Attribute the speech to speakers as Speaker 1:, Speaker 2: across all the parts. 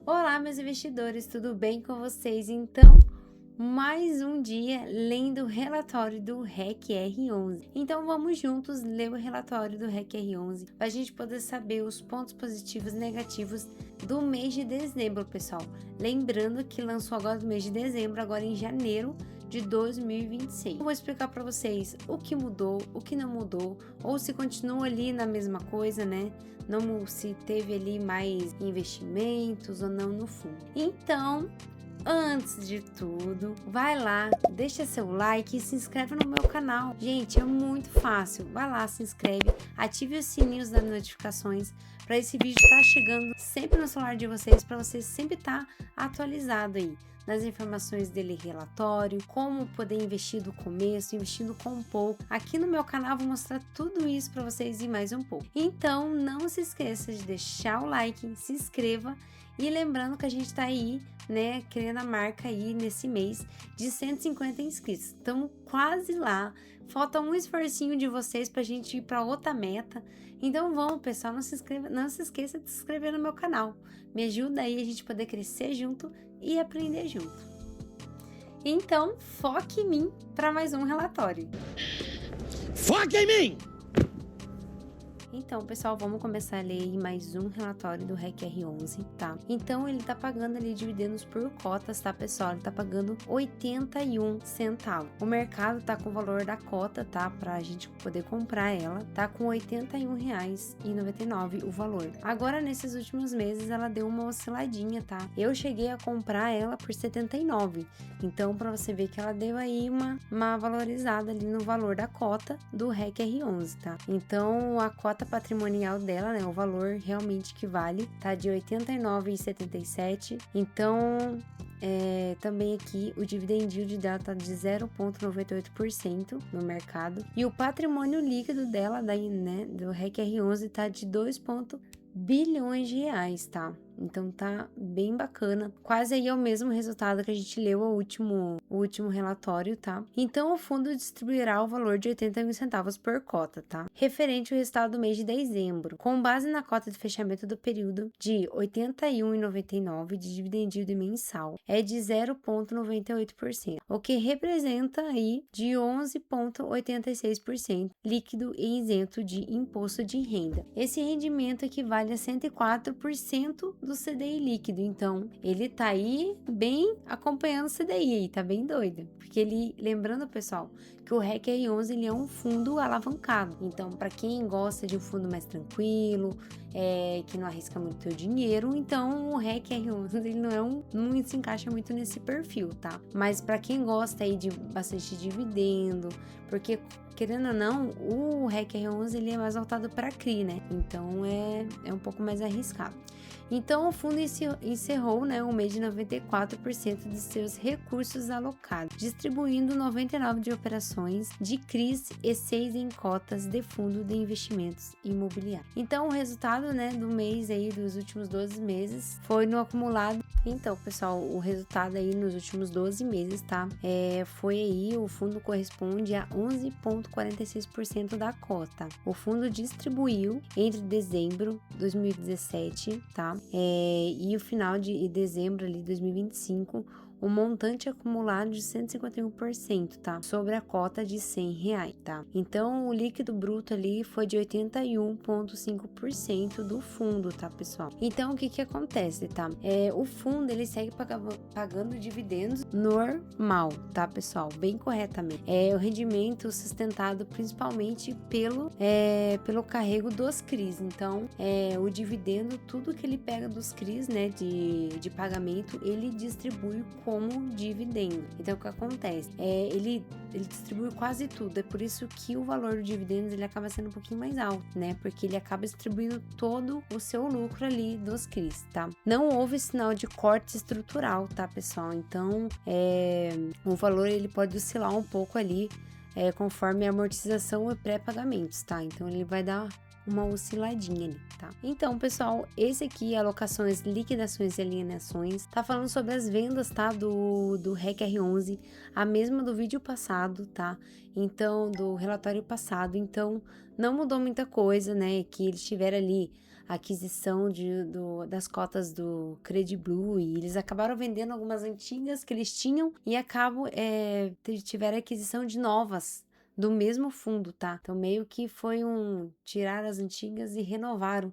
Speaker 1: Olá, meus investidores, tudo bem com vocês? Então, mais um dia lendo o relatório do REC R11. Então, vamos juntos ler o relatório do REC R11 para a gente poder saber os pontos positivos e negativos do mês de dezembro, pessoal. Lembrando que lançou agora no mês de dezembro, agora em janeiro de 2026. Eu vou explicar para vocês o que mudou, o que não mudou, ou se continua ali na mesma coisa, né? Não se teve ali mais investimentos ou não no fundo. Então, antes de tudo, vai lá, deixa seu like e se inscreve no meu canal. Gente, é muito fácil. Vai lá, se inscreve, ative os sininhos das notificações para esse vídeo estar chegando sempre no celular de vocês, para vocês sempre estar atualizado aí nas informações dele, relatório, como poder investir do começo, investindo com um pouco. Aqui no meu canal vou mostrar tudo isso para vocês e mais um pouco. Então, não se esqueça de deixar o like, se inscreva e lembrando que a gente tá aí, né, querendo a marca aí nesse mês de 150 inscritos. Estamos quase lá. Falta um esforcinho de vocês pra gente ir para outra meta. Então vamos, pessoal, não se esqueça de se inscrever no meu canal. Me ajuda aí a gente poder crescer junto e aprender junto. Então, foque em mim para mais um relatório.
Speaker 2: Foque em mim!
Speaker 1: Então, pessoal, vamos começar a ler mais um relatório do REC R11, tá? Então, ele tá pagando ali dividendos por cotas, tá, pessoal? Ele tá pagando 81 centavos. O mercado tá com o valor da cota, tá? Pra gente poder comprar ela, tá com R$ 81,99 o valor. Agora, nesses últimos meses, ela deu uma osciladinha, tá? Eu cheguei a comprar ela por 79. Então, pra você ver que ela deu aí uma valorizada ali no valor da cota do REC R11, tá? Então, a cota patrimonial dela, né, o valor realmente que vale, tá de R$ 89,77. Então, também aqui o dividend yield dela tá de 0,98% no mercado. E o patrimônio líquido dela, daí, né, do REC R11 tá de 2 bilhões de reais, tá? Então tá bem bacana. Quase aí é o mesmo resultado que a gente leu o último relatório, tá? Então o fundo distribuirá o valor de 81 centavos por cota, tá? Referente ao resultado do mês de dezembro, com base na cota de fechamento do período de R$ 81,99 de dividend yield mensal, é de 0,98%, o que representa aí de 11,86% líquido e isento de imposto de renda. Esse rendimento equivale a 104% do CDI líquido, então ele tá aí bem acompanhando o CDI, tá bem doido, porque ele, lembrando, pessoal, que o REC R11 ele é um fundo alavancado, então para quem gosta de um fundo mais tranquilo, que não arrisca muito o dinheiro, então o REC R11 ele não se encaixa muito nesse perfil, tá? Mas para quem gosta aí de bastante dividendo, porque querendo ou não, o REC R11 ele é mais voltado para CRI, né? Então é um pouco mais arriscado. Então, o fundo encerrou, né, o mês de 94% de seus recursos alocados, distribuindo 99 de operações de CRIs e 6 em cotas de fundo de investimentos imobiliários. Então, o resultado, né, do mês aí, dos últimos 12 meses, foi no acumulado. Então, pessoal, o resultado aí nos últimos 12 meses, tá? Foi aí, o fundo corresponde a 11,46% da cota. O fundo distribuiu entre dezembro de 2017, tá? E o final de dezembro ali, 2025, o montante acumulado de 151%, tá? Sobre a cota de R$100, tá? Então, o líquido bruto ali foi de 81,5% do fundo, tá, pessoal? Então, o que acontece, tá? O fundo, ele segue pagando dividendos normal, tá, pessoal? Bem corretamente. O rendimento sustentado principalmente pelo carrego dos CRIs. Então, o dividendo, tudo que ele pega dos CRIs, né, de pagamento, ele distribui como dividendo. Então, o que acontece? Ele distribui quase tudo. É por isso que o valor do dividendos ele acaba sendo um pouquinho mais alto, né? Porque ele acaba distribuindo todo o seu lucro ali dos CRIs, tá? Não houve sinal de corte estrutural, tá, pessoal? Então, o valor ele pode oscilar um pouco ali conforme a amortização e pré-pagamentos, tá? Então, ele vai dar uma osciladinha ali, tá? Então, pessoal, esse aqui, alocações, liquidações e alienações, tá falando sobre as vendas, tá? Do REC R11, a mesma do vídeo passado, tá? Então, do relatório passado. Então, não mudou muita coisa, né? Que eles tiveram ali aquisição das cotas do Crediblue, e eles acabaram vendendo algumas antigas que eles tinham e tiveram aquisição de novas do mesmo fundo, tá? Então meio que foi tirar as antigas e renovaram,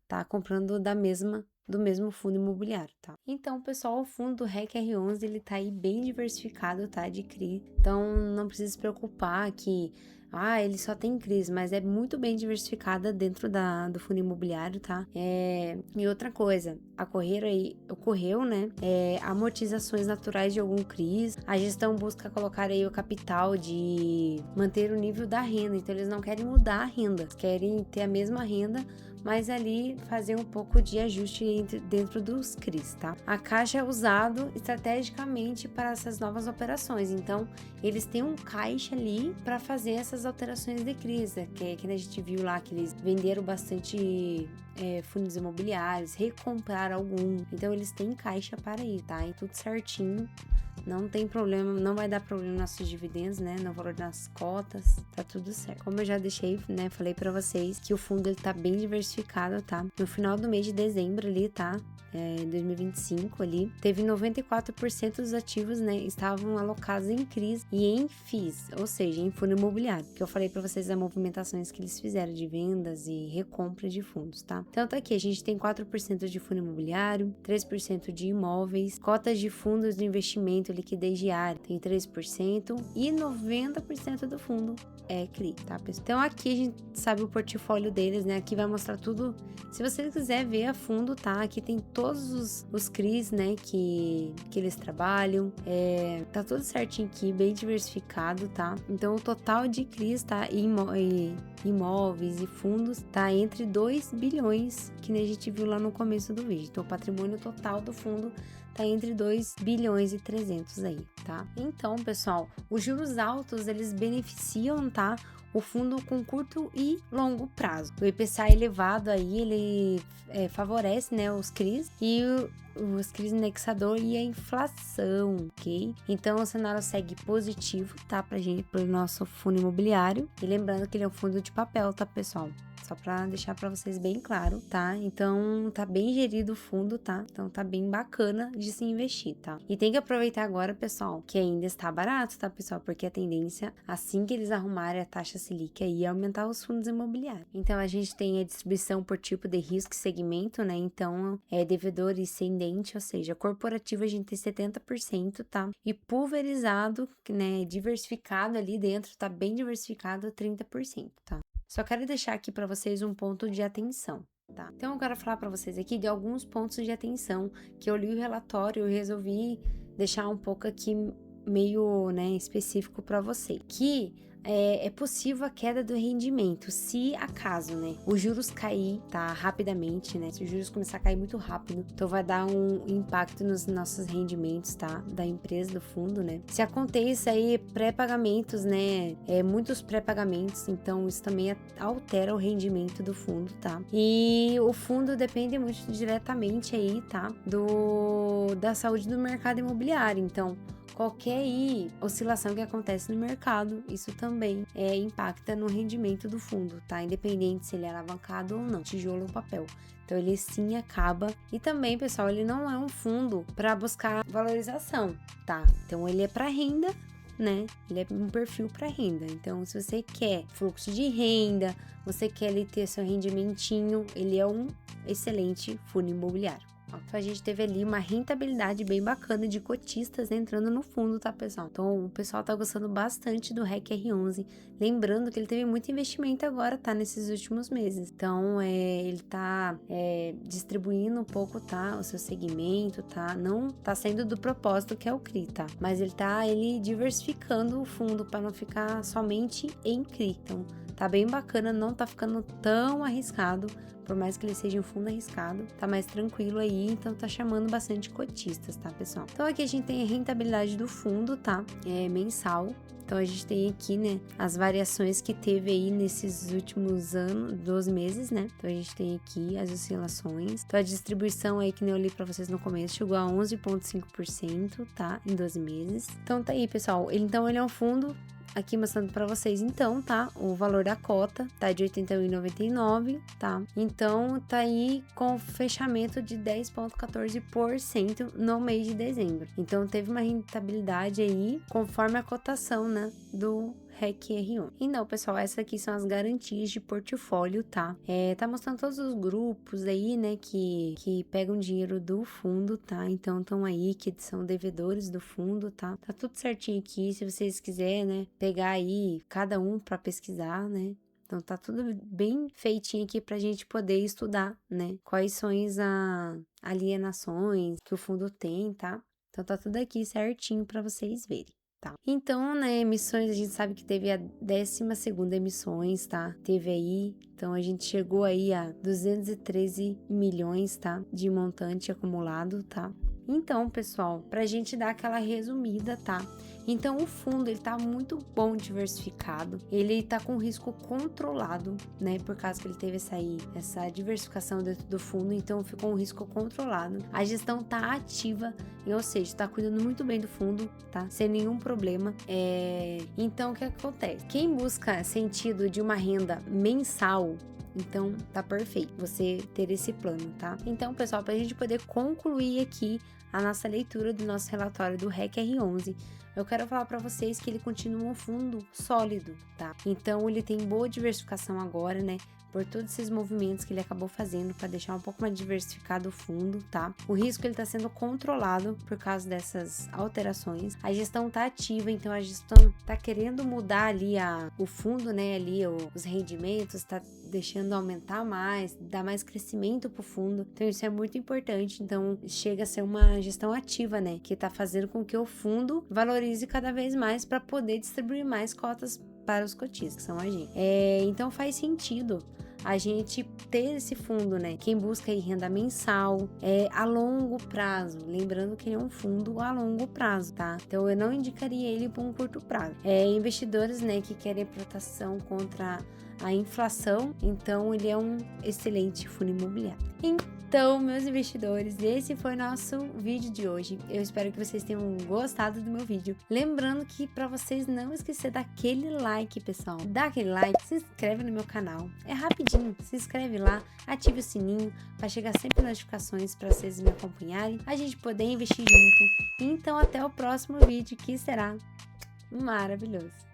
Speaker 1: tá? Comprando do mesmo fundo imobiliário, tá? Então, pessoal, o fundo do REC R11, ele tá aí bem diversificado, tá? De CRI. Então, não precisa se preocupar que ele só tem CRIs, mas é muito bem diversificada dentro do fundo imobiliário, tá? E outra coisa, ocorreu, né? Amortizações naturais de algum CRIs. A gestão busca colocar aí o capital de manter o nível da renda, então eles não querem mudar a renda, querem ter a mesma renda, mas ali fazer um pouco de ajuste dentro dos CRIs, tá? A caixa é usado estrategicamente para essas novas operações, então eles têm um caixa ali para fazer essas alterações de CRIs, que a gente viu lá que eles venderam bastante fundos imobiliários, recompraram algum, então eles têm caixa para ir, tá? E tudo certinho. Não tem problema, não vai dar problema nos nossos dividendos, né? No valor das cotas, tá tudo certo. Como eu já deixei, né? Falei pra vocês que o fundo ele tá bem diversificado, tá? No final do mês de dezembro ali, tá? 2025 ali, teve 94% dos ativos, né, estavam alocados em CRIs e em FIIs, ou seja, em fundo imobiliário, que eu falei para vocês as movimentações que eles fizeram de vendas e recompra de fundos, tá? Então tá aqui, a gente tem 4% de fundo imobiliário, 3% de imóveis, cotas de fundos de investimento, liquidez diária, tem 3% e 90% do fundo é CRI, tá, pessoal? Então aqui a gente sabe o portfólio deles, né? Aqui vai mostrar tudo. Se você quiser ver a fundo, tá? Aqui tem todos os CRIs, né? Que eles trabalham. Tá tudo certinho aqui, bem diversificado, tá? Então o total de CRIs, tá? Imóveis e fundos, tá entre 2 bilhões, que a gente viu lá no começo do vídeo. Então o patrimônio total do fundo tá entre 2 bilhões e 300 aí, tá? Então, pessoal, os juros altos, eles beneficiam, tá? O fundo com curto e longo prazo. O IPCA elevado aí, ele favorece, né, os CRIs e os CRIs indexador e a inflação, ok? Então, o cenário segue positivo, tá? Pro nosso fundo imobiliário. E lembrando que ele é um fundo de papel, tá, pessoal? Só pra deixar pra vocês bem claro, tá? Então, tá bem gerido o fundo, tá? Então, tá bem bacana de se investir, tá? E tem que aproveitar agora, pessoal, que ainda está barato, tá, pessoal? Porque a tendência, assim que eles arrumarem a taxa Selic aí, é aumentar os fundos imobiliários. Então, a gente tem a distribuição por tipo de risco e segmento, né? Então, devedor e ascendente, ou seja, corporativo a gente tem 70%, tá? E pulverizado, né? Diversificado ali dentro, tá bem diversificado, 30%, tá? Só quero deixar aqui para vocês um ponto de atenção, tá? Então eu quero falar para vocês aqui de alguns pontos de atenção que eu li o relatório e resolvi deixar um pouco aqui meio, né, específico para você. Que é possível a queda do rendimento, se acaso, né, os juros cair, tá, rapidamente, né, se os juros começar a cair muito rápido, então vai dar um impacto nos nossos rendimentos, tá, da empresa, do fundo, né. Se aconteça aí pré-pagamentos, né, muitos pré-pagamentos, então isso também altera o rendimento do fundo, tá. E o fundo depende muito diretamente aí, tá, da saúde do mercado imobiliário, então qualquer oscilação que acontece no mercado, isso também impacta no rendimento do fundo, tá? Independente se ele é alavancado ou não, tijolo ou papel. Então ele sim acaba. E também, pessoal, ele não é um fundo para buscar valorização, tá? Então ele é para renda, né? Ele é um perfil para renda. Então, se você quer fluxo de renda, você quer ele ter seu rendimentinho, ele é um excelente fundo imobiliário. Então, a gente teve ali uma rentabilidade bem bacana de cotistas entrando no fundo, tá, pessoal? Então, o pessoal tá gostando bastante do REC R11. Lembrando que ele teve muito investimento agora, tá? Nesses últimos meses. Então, ele tá distribuindo um pouco, tá? O seu segmento, tá? Não tá saindo do propósito que é o CRI, tá? Mas ele tá diversificando o fundo para não ficar somente em CRI. Então, tá bem bacana, não tá ficando tão arriscado. Por mais que ele seja um fundo arriscado, tá mais tranquilo aí, então tá chamando bastante cotistas, tá, pessoal? Então aqui a gente tem a rentabilidade do fundo, tá? Mensal. Então a gente tem aqui, né, as variações que teve aí nesses últimos 12 meses, né? Então a gente tem aqui as oscilações. Então a distribuição aí, que nem eu li pra vocês no começo, chegou a 11,5%, tá? Em 12 meses. Então tá aí, pessoal. Então ele é um fundo aqui mostrando para vocês então, tá? O valor da cota tá de R$ 81,99, tá? Então tá aí com fechamento de 10,14% no mês de dezembro. Então teve uma rentabilidade aí conforme a cotação, né, do REC R11. Então, pessoal, essas aqui são as garantias de portfólio, tá? Tá mostrando todos os grupos aí, né, que pegam dinheiro do fundo, tá? Então, estão aí, que são devedores do fundo, tá? Tá tudo certinho aqui, se vocês quiserem, né, pegar aí cada um para pesquisar, né? Então, tá tudo bem feitinho aqui pra gente poder estudar, né? Quais são as alienações que o fundo tem, tá? Então, tá tudo aqui certinho para vocês verem. Tá. Então, né, emissões, a gente sabe que teve a 12ª emissões, tá? Teve aí, então a gente chegou aí a 213 milhões, tá? De montante acumulado, tá? Então, pessoal, pra gente dar aquela resumida, tá? Então, o fundo, ele tá muito bom diversificado, ele tá com risco controlado, né? Por causa que ele teve essa diversificação dentro do fundo, então ficou um risco controlado. A gestão tá ativa, ou seja, tá cuidando muito bem do fundo, tá? Sem nenhum problema. Então, o que acontece? Quem busca sentido de uma renda mensal, então tá perfeito você ter esse plano, tá? Então, pessoal, pra gente poder concluir aqui a nossa leitura do nosso relatório do REC R11, eu quero falar para vocês que ele continua um fundo sólido, tá? Então, ele tem boa diversificação agora, né? Por todos esses movimentos que ele acabou fazendo para deixar um pouco mais diversificado o fundo, tá? O risco ele tá sendo controlado por causa dessas alterações. A gestão tá ativa, então a gestão tá querendo mudar ali o fundo, né? Ali os rendimentos, tá deixando aumentar mais, dar mais crescimento pro fundo. Então isso é muito importante. Então chega a ser uma gestão ativa, né? Que tá fazendo com que o fundo valorize cada vez mais para poder distribuir mais cotas para os cotistas, que são a gente. Então faz sentido a gente ter esse fundo, né? Quem busca aí renda mensal, a longo prazo, lembrando que ele é um fundo a longo prazo, tá? Então eu não indicaria ele para um curto prazo. Investidores, né, que querem proteção contra a inflação, então ele é um excelente fundo imobiliário. Então, meus investidores, esse foi nosso vídeo de hoje. Eu espero que vocês tenham gostado do meu vídeo. Lembrando que para vocês não esquecer daquele like, pessoal. Dá aquele like, se inscreve no meu canal. É rapidinho, se inscreve lá, ative o sininho para chegar sempre notificações para vocês me acompanharem, a gente poder investir junto. Então, até o próximo vídeo que será maravilhoso.